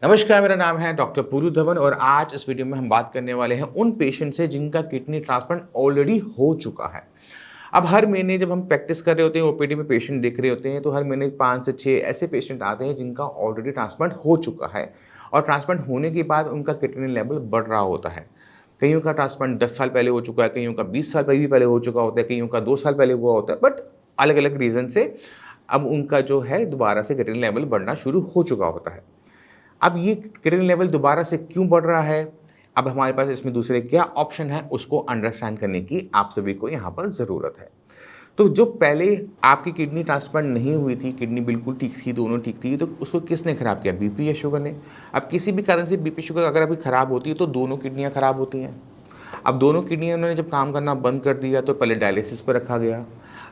नमस्कार, मेरा नाम है डॉक्टर पूरू धवन और आज इस वीडियो में हम बात करने वाले हैं उन पेशेंट से जिनका किडनी ट्रांसप्लांट ऑलरेडी हो चुका है। अब हर महीने जब हम प्रैक्टिस कर रहे होते हैं, ओपीडी में पेशेंट देख रहे होते हैं, तो हर महीने 5 से 6 ऐसे पेशेंट आते हैं जिनका ऑलरेडी ट्रांसप्लांट हो चुका है और ट्रांसप्लांट होने के बाद उनका किडनी लेवल बढ़ रहा होता है। कईयों का ट्रांसप्लांट 10 साल पहले हो चुका है, कईयों का 20 साल पहले हो चुका होता है, कईयों का 2 साल पहले हुआ होता है, बट अलग-अलग रीज़न से अब उनका जो है दोबारा से किडनी लेवल बढ़ना शुरू हो चुका होता है। अब ये किडनी लेवल दोबारा से क्यों बढ़ रहा है? अब हमारे पास इसमें दूसरे क्या ऑप्शन है, उसको अंडरस्टैंड करने की आप सभी को यहाँ पर ज़रूरत है। तो जो पहले आपकी किडनी ट्रांसप्लांट नहीं हुई थी, किडनी बिल्कुल ठीक थी, दोनों ठीक थी, तो उसको किसने ख़राब किया? बीपी या शुगर ने। अब किसी भी कारण से बीपी, शुगर अगर अभी ख़राब होती है, तो दोनों किडनियाँ ख़राब होती हैं। अब दोनों किडनियाँ उन्होंने जब काम करना बंद कर दिया, तो पहले डायलिसिस पर रखा गया।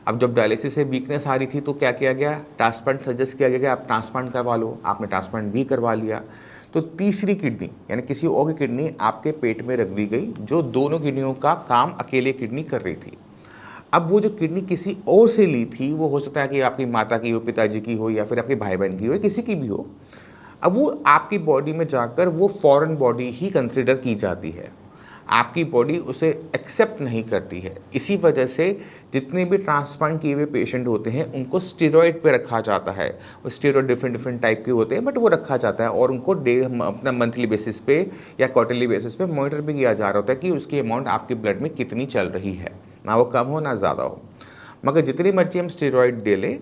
अब जब डायलिसिस से वीकनेस आ रही थी, तो क्या किया गया? ट्रांसप्लांट सजेस्ट किया गया कि आप ट्रांसप्लांट करवा लो। आपने ट्रांसप्लांट भी करवा लिया। तो तीसरी किडनी यानी किसी और की किडनी आपके पेट में रख दी गई, जो दोनों किडनियों का काम अकेले किडनी कर रही थी। अब वो जो किडनी किसी और से ली थी, वो हो सकता है कि आपकी माता की हो, पिताजी की हो, या फिर आपके भाई बहन की हो, किसी की भी हो। अब वो आपकी बॉडी में जाकर वो फॉरेन बॉडी ही कंसिडर की जाती है। आपकी बॉडी उसे एक्सेप्ट नहीं करती है। इसी वजह से जितने भी ट्रांसप्लांट किए हुए पेशेंट होते हैं, उनको स्टेरॉइड पे रखा जाता है। वो स्टेरॉइड डिफरेंट डिफरेंट टाइप के होते हैं, बट वो रखा जाता है और उनको अपना मंथली बेसिस पे या क्वार्टरली बेसिस पे मॉनिटर भी किया जा रहा होता है कि उसकी अमाउंट आपके ब्लड में कितनी चल रही है, ना वो कम हो ना ज़्यादा हो। मगर जितनी मर्जी हम स्टेरॉइड दे लें,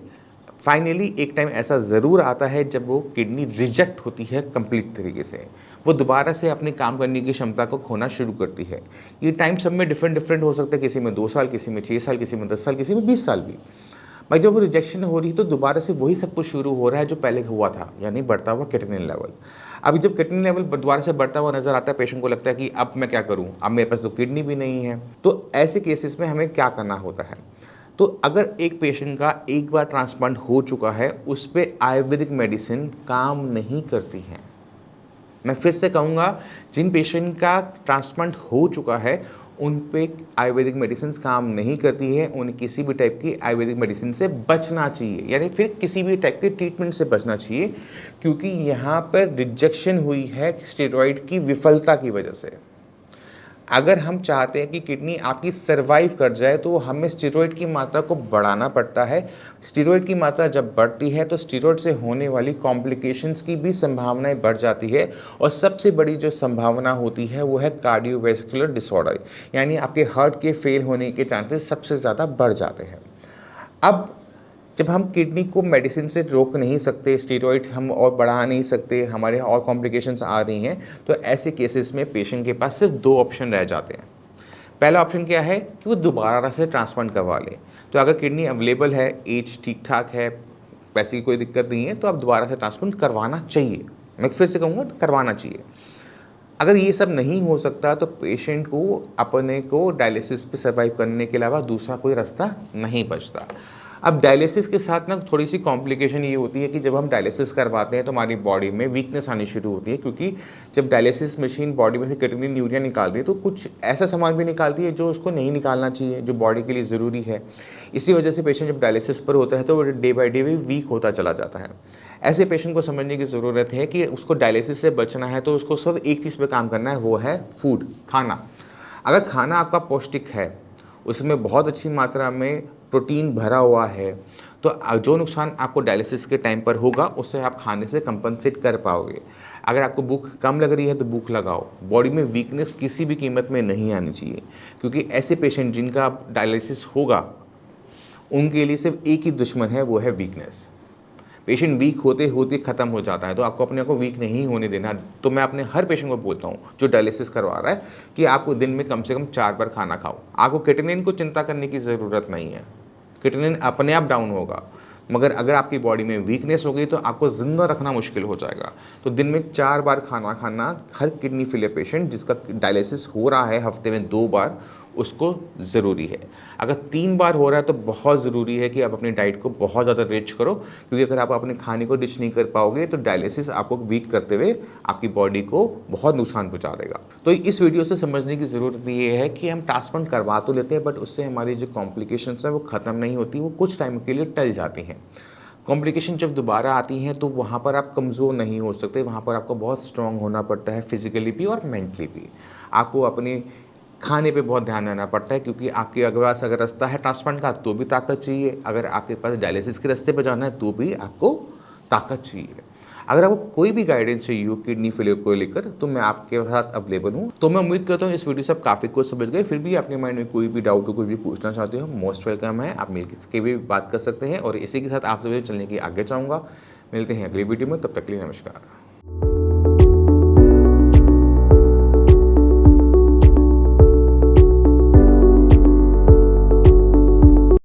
फाइनली एक टाइम ऐसा ज़रूर आता है जब वो किडनी रिजेक्ट होती है कंप्लीट तरीके से। वो दोबारा से अपने काम करने की क्षमता को खोना शुरू करती है। ये टाइम सब में डिफरेंट डिफरेंट हो सकता है, किसी में 2 साल, किसी में 6 साल, किसी में 10 साल, किसी में 20 साल भी। भाई जब वो रिजेक्शन हो रही है, तो दोबारा से वही सब कुछ शुरू हो रहा है जो पहले हुआ था, यानी बढ़ता हुआ किडनी लेवल। अभी जब किडनी लेवल दोबारा से बढ़ता हुआ नजर आता है, पेशेंट को लगता है कि अब मैं क्या करूं, अब मेरे पास तो किडनी भी नहीं है। तो ऐसे केसेस में हमें क्या करना होता है? तो अगर एक पेशेंट का एक बार ट्रांसप्लांट हो चुका है, उस पर आयुर्वेदिक मेडिसिन काम नहीं करती हैं। मैं फिर से कहूँगा, जिन पेशेंट का ट्रांसप्लांट हो चुका है, उन पे आयुर्वेदिक मेडिसिन काम नहीं करती है। उन्हें किसी भी टाइप की आयुर्वेदिक मेडिसिन से बचना चाहिए, यानी फिर किसी भी टाइप के ट्रीटमेंट से बचना चाहिए, क्योंकि यहाँ पर रिजेक्शन हुई है स्टेरॉइड की विफलता की वजह से। अगर हम चाहते हैं कि किडनी आपकी सर्वाइव कर जाए, तो हमें स्टेरॉइड की मात्रा को बढ़ाना पड़ता है। स्टेरॉइड की मात्रा जब बढ़ती है, तो स्टेरॉइड से होने वाली कॉम्प्लिकेशंस की भी संभावनाएं बढ़ जाती है, और सबसे बड़ी जो संभावना होती है वो है कार्डियोवैस्कुलर डिसऑर्डर, यानी आपके हार्ट के फेल होने के चांसेस सबसे ज़्यादा बढ़ जाते हैं। अब जब हम किडनी को मेडिसिन से रोक नहीं सकते, स्टेरॉइड हम और बढ़ा नहीं सकते, हमारे और कॉम्प्लिकेशंस आ रही हैं, तो ऐसे केसेस में पेशेंट के पास सिर्फ 2 ऑप्शन रह जाते हैं। पहला ऑप्शन क्या है कि वो दोबारा से ट्रांसप्लांट करवा ले। तो अगर किडनी अवेलेबल है, एज ठीक-ठाक है, पैसे की कोई दिक्कत नहीं है, तो आप दोबारा से ट्रांसप्लांट करवाना चाहिए। मैं फिर से कहूँगा, करवाना चाहिए। अगर ये सब नहीं हो सकता, तो पेशेंट को अपने को डायलिसिस पे सर्वाइव करने के अलावा दूसरा कोई रास्ता नहीं बचता। अब डायलिसिस के साथ ना थोड़ी सी कॉम्प्लिकेशन ये होती है कि जब हम डायलिसिस करवाते हैं, तो हमारी बॉडी में वीकनेस आनी शुरू होती है, क्योंकि जब डायलिसिस मशीन बॉडी में से किडनी यूरिया निकालती है, तो कुछ ऐसा सामान भी निकालती है जो उसको नहीं निकालना चाहिए, जो बॉडी के लिए ज़रूरी है। इसी वजह से पेशेंट जब डायलिसिस पर होता है, तो वो डे बाई डे भी वीक होता चला जाता है। ऐसे पेशेंट को समझने की ज़रूरत है कि उसको डायलिसिस से बचना है, तो उसको सिर्फ एक चीज़ पे काम करना है, वो है फूड, खाना। अगर खाना आपका पौष्टिक है, उसमें बहुत अच्छी मात्रा में प्रोटीन भरा हुआ है, तो जो नुकसान आपको डायलिसिस के टाइम पर होगा, उससे आप खाने से कंपनसेट कर पाओगे। अगर आपको भूख कम लग रही है, तो भूख लगाओ। बॉडी में वीकनेस किसी भी कीमत में नहीं आनी चाहिए, क्योंकि ऐसे पेशेंट जिनका डायलिसिस होगा, उनके लिए सिर्फ एक ही दुश्मन है, वो है वीकनेस। पेशेंट वीक होते होते ख़त्म हो जाता है, तो आपको अपने आप को वीक नहीं होने देना। तो मैं अपने हर पेशेंट को बोलता हूँ जो डायलिसिस करवा रहा है, कि आपको दिन में कम से कम 4 बार खाना खाओ। आपको क्रिएटिनिन को चिंता करने की ज़रूरत नहीं है, क्रिएटिनिन अपने आप डाउन होगा। मगर अगर आपकी बॉडी में वीकनेस हो गई, तो आपको ज़िंदा रखना मुश्किल हो जाएगा। तो दिन में 4 बार खाना खाना हर किडनी फेलियर पेशेंट जिसका डायलिसिस हो रहा है, हफ्ते में 2 बार, उसको ज़रूरी है। अगर 3 बार हो रहा है, तो बहुत ज़रूरी है कि आप अपनी डाइट को बहुत ज़्यादा रिच करो, क्योंकि अगर आप अपने खाने को रिच नहीं कर पाओगे, तो डायलिसिस आपको वीक करते हुए आपकी बॉडी को बहुत नुकसान पहुंचा देगा। तो इस वीडियो से समझने की ज़रूरत ये है कि हम ट्रांसप्लांट करवा तो लेते हैं, बट उससे हमारी जो कॉम्प्लिकेशंस हैं वो ख़त्म नहीं होती, वो कुछ टाइम के लिए टल जाती हैं। कॉम्प्लिकेशन जब दोबारा आती हैं तो वहाँ पर आप कमज़ोर नहीं हो सकते, वहाँ पर आपको बहुत स्ट्रॉन्ग होना पड़ता है फिज़िकली भी और मेंटली भी। आपको अपने खाने पे बहुत ध्यान देना पड़ता है, क्योंकि आपके पास अगर रास्ता है ट्रांसप्लांट का तो भी ताकत चाहिए, अगर आपके पास डायलिसिस के रास्ते पे जाना है तो भी आपको ताकत चाहिए। अगर आपको कोई भी गाइडेंस चाहिए हो किडनी फेलियर को लेकर तो मैं आपके साथ अवेलेबल हूँ। तो मैं उम्मीद करता हूँ इस वीडियो से आप काफ़ी कुछ समझ गए। फिर भी आपके माइंड में कोई भी डाउट हो, कुछ भी पूछना चाहते हो, मोस्ट वेलकम है, आप मिल के भी बात कर सकते हैं। और इसी के साथ आप सभी चलने की आगे चाहूँगा। मिलते हैं अगली वीडियो में, तब तक के लिए नमस्कार।